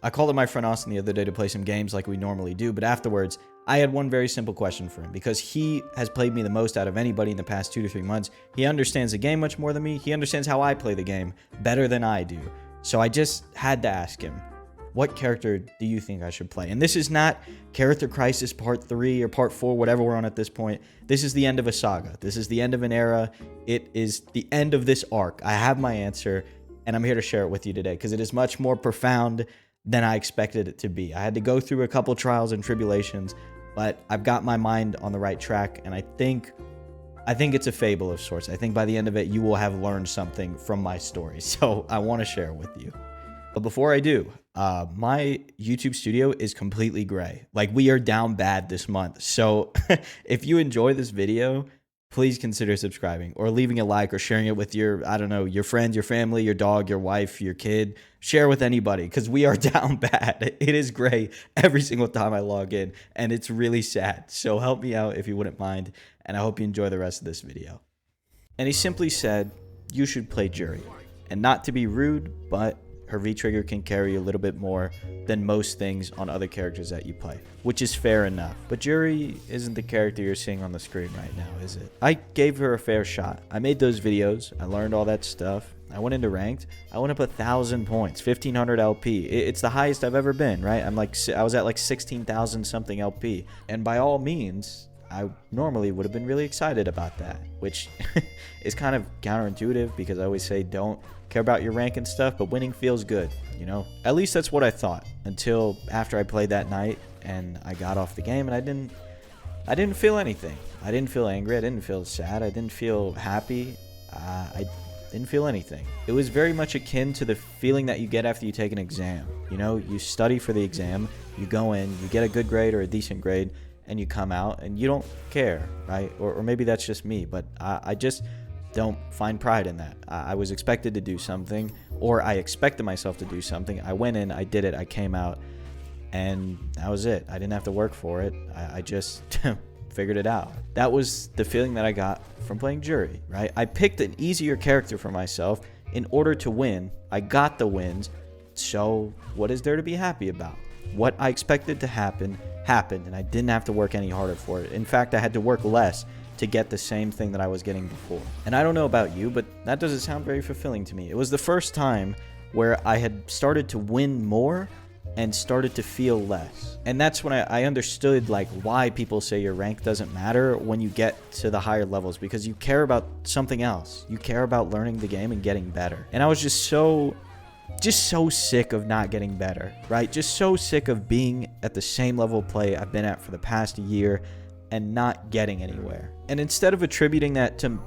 I called up my friend Austin the other day to play some games like we normally do, but afterwards, I had one very simple question for him because he has played me the most out of anybody in the past 2 to 3 months. He understands the game much more than me. He understands how I play the game better than I do. So I just had to ask him, what character do you think I should play? And this is not Character Crisis Part 3 or Part 4, whatever we're on at this point. This is the end of a saga. This is the end of an era. It is the end of this arc. I have my answer, and I'm here to share it with you today because it is much more profound than I expected it to be. I had to go through a couple trials and tribulations, but I've got my mind on the right track, and I think it's a fable of sorts. I think by the end of it, you will have learned something from my story, so I want to share it with you. But before I do, my YouTube studio is completely gray. Like, we are down bad this month, so if you enjoy this video, please consider subscribing or leaving a like or sharing it with your, I don't know, your friends, your family, your dog, your wife, your kid. Share with anybody because we are down bad. It is gray every single time I log in, and it's really sad. So help me out if you wouldn't mind, and I hope you enjoy the rest of this video. And he simply said, you should play Juri. And not to be rude, but her V-trigger can carry a little bit more than most things on other characters that you play, which is fair enough. But Juri isn't the character you're seeing on the screen right now, is it? I gave her a fair shot. I made those videos. I learned all that stuff. I went into ranked. I went up 1,000 points, 1,500 LP. It's the highest I've ever been, right? I was at like 16,000 something LP. And by all means, I normally would have been really excited about that, which is kind of counterintuitive because I always say don't care about your rank and stuff, but winning feels good, you know? At least that's what I thought until after I played that night and I got off the game and I didn't feel anything. I didn't feel angry. I didn't feel sad. I didn't feel happy. I didn't feel anything. It was very much akin to the feeling that you get after you take an exam. You know, you study for the exam, you go in, you get a good grade or a decent grade, and you come out and you don't care, right? Or maybe that's just me, but I just don't find pride in that. I was expected to do something, or I expected myself to do something. I went in, I did it, I came out, and that was it. I didn't have to work for it. I just figured it out. That was the feeling that I got from playing Juri, right? I picked an easier character for myself in order to win. I got the wins, so what is there to be happy about? What I expected to happen happened, and I didn't have to work any harder for it. In fact, I had to work less to get the same thing that I was getting before. And I don't know about you, but that doesn't sound very fulfilling to me. It was the first time where I had started to win more and started to feel less. And that's when I understood like why people say your rank doesn't matter when you get to the higher levels, because you care about something else. You care about learning the game and getting better. And I was just so sick of not getting better, right? Just so sick of being at the same level of play I've been at for the past year and not getting anywhere. And instead of attributing that to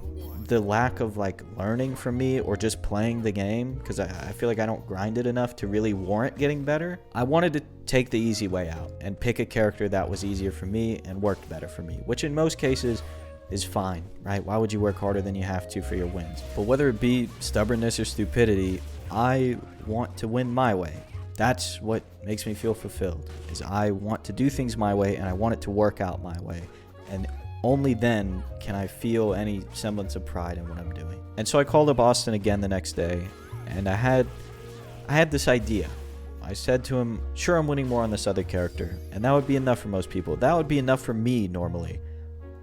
the lack of like learning from me or just playing the game, because I feel like I don't grind it enough to really warrant getting better, I wanted to take the easy way out and pick a character that was easier for me and worked better for me, which in most cases is fine, right? Why would you work harder than you have to for your wins? But whether it be stubbornness or stupidity, I want to win my way. That's what makes me feel fulfilled, is I want to do things my way and I want it to work out my way. And only then can I feel any semblance of pride in what I'm doing. And so I called up Austin again the next day, and I had this idea. I said to him, sure, I'm winning more on this other character, and that would be enough for most people. That would be enough for me normally,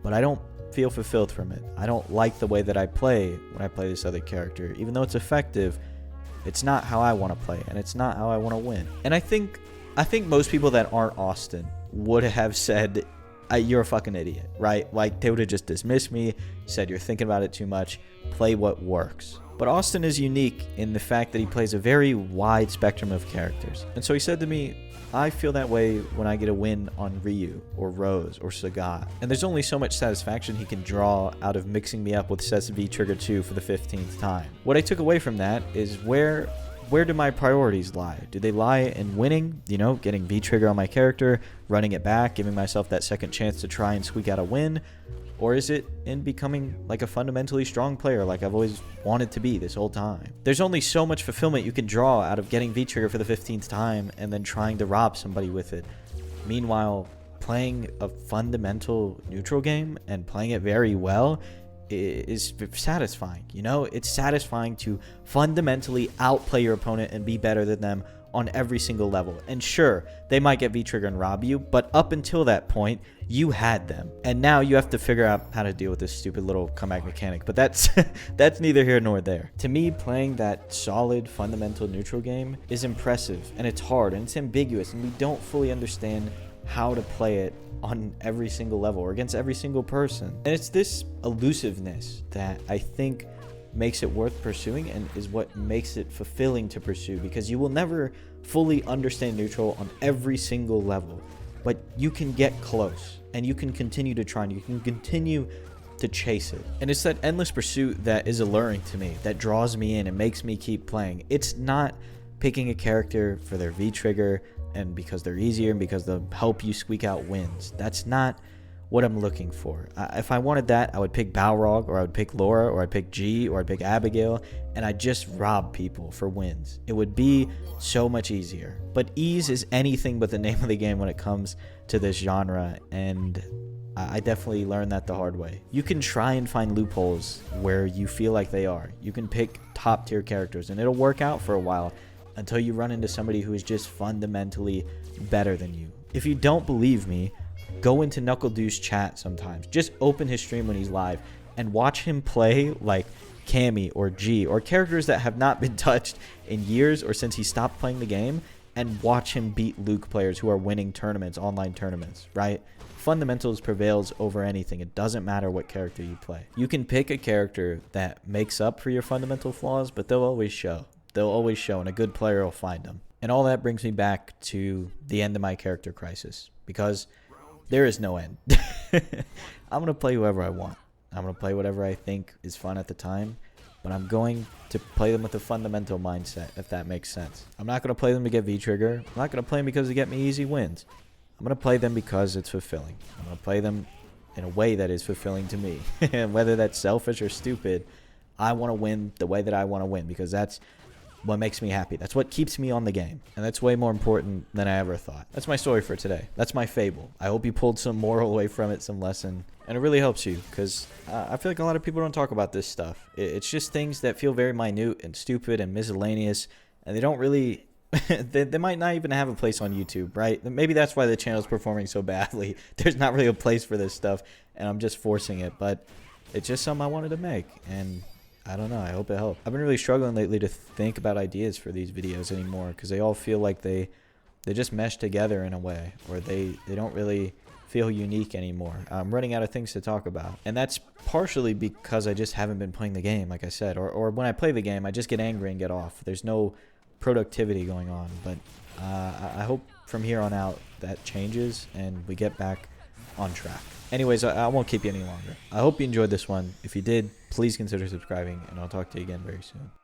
but I don't feel fulfilled from it. I don't like the way that I play when I play this other character. Even though it's effective, it's not how I want to play, and it's not how I want to win. And I think most people that aren't Austin would have said, you're a fucking idiot, right? Like, they would have just dismissed me, said you're thinking about it too much, play what works. But Austin is unique in the fact that he plays a very wide spectrum of characters. And so he said to me, I feel that way when I get a win on Ryu or Rose or Sagat. And there's only so much satisfaction he can draw out of mixing me up with Seth's V-Trigger 2 for the 15th time. What I took away from that is where do my priorities lie? Do they lie in winning, you know, getting V-Trigger on my character, running it back, giving myself that second chance to try and squeak out a win? Or is it in becoming like a fundamentally strong player like I've always wanted to be this whole time? There's only so much fulfillment you can draw out of getting V-Trigger for the 15th time and then trying to rob somebody with it. Meanwhile, playing a fundamental neutral game and playing it very well is satisfying. You know, it's satisfying to fundamentally outplay your opponent and be better than them on every single level. And sure, they might get V-Trigger and rob you, but up until that point, you had them. And now you have to figure out how to deal with this stupid little comeback mechanic. But that's that's neither here nor there. To me, playing that solid, fundamental neutral game is impressive, and it's hard, and it's ambiguous, and we don't fully understand how to play it on every single level or against every single person. And it's this elusiveness that I think makes it worth pursuing and is what makes it fulfilling to pursue, because you will never fully understand neutral on every single level, but you can get close and you can continue to try and you can continue to chase it. And it's that endless pursuit that is alluring to me, that draws me in and makes me keep playing. It's not picking a character for their V-Trigger and because they're easier and because they'll help you squeak out wins. That's not what I'm looking for. If I wanted that, I would pick Balrog, or I would pick Laura, or I'd pick G, or I'd pick Abigail, and I'd just rob people for wins. It would be so much easier. But ease is anything but the name of the game when it comes to this genre, and I definitely learned that the hard way. You can try and find loopholes where you feel like they are. You can pick top tier characters, and it'll work out for a while until you run into somebody who is just fundamentally better than you. If you don't believe me, go into NuckleDu's chat sometimes. Just open his stream when he's live and watch him play like Cammy or G or characters that have not been touched in years or since he stopped playing the game, and watch him beat Luke players who are winning tournaments, online tournaments, right? Fundamentals prevails over anything. It doesn't matter what character you play. You can pick a character that makes up for your fundamental flaws, but they'll always show. They'll always show, and a good player will find them. And all that brings me back to the end of my character crisis, because there is no end. I'm going to play whoever I want. I'm going to play whatever I think is fun at the time, but I'm going to play them with a fundamental mindset, if that makes sense. I'm not going to play them to get V-Trigger. I'm not going to play them because they get me easy wins. I'm going to play them because it's fulfilling. I'm going to play them in a way that is fulfilling to me. And whether that's selfish or stupid, I want to win the way that I want to win, because that's what makes me happy. That's what keeps me on the game. And that's way more important than I ever thought. That's my story for today. That's my fable. I hope you pulled some moral away from it, some lesson. And it really helps you, because I feel like a lot of people don't talk about this stuff. It's just things that feel very minute and stupid and miscellaneous. And they don't really... they might not even have a place on YouTube, right? Maybe that's why the channel's performing so badly. There's not really a place for this stuff, and I'm just forcing it. But it's just something I wanted to make. And I don't know. I hope it helped. I've been really struggling lately to think about ideas for these videos anymore, because they all feel like they just mesh together in a way, or they don't really feel unique anymore. I'm running out of things to talk about, and that's partially because I just haven't been playing the game, like I said, or when I play the game, I just get angry and get off. There's no productivity going on, but I hope from here on out that changes and we get back on track. Anyways, I won't keep you any longer. I hope you enjoyed this one. If you did, please consider subscribing, and I'll talk to you again very soon.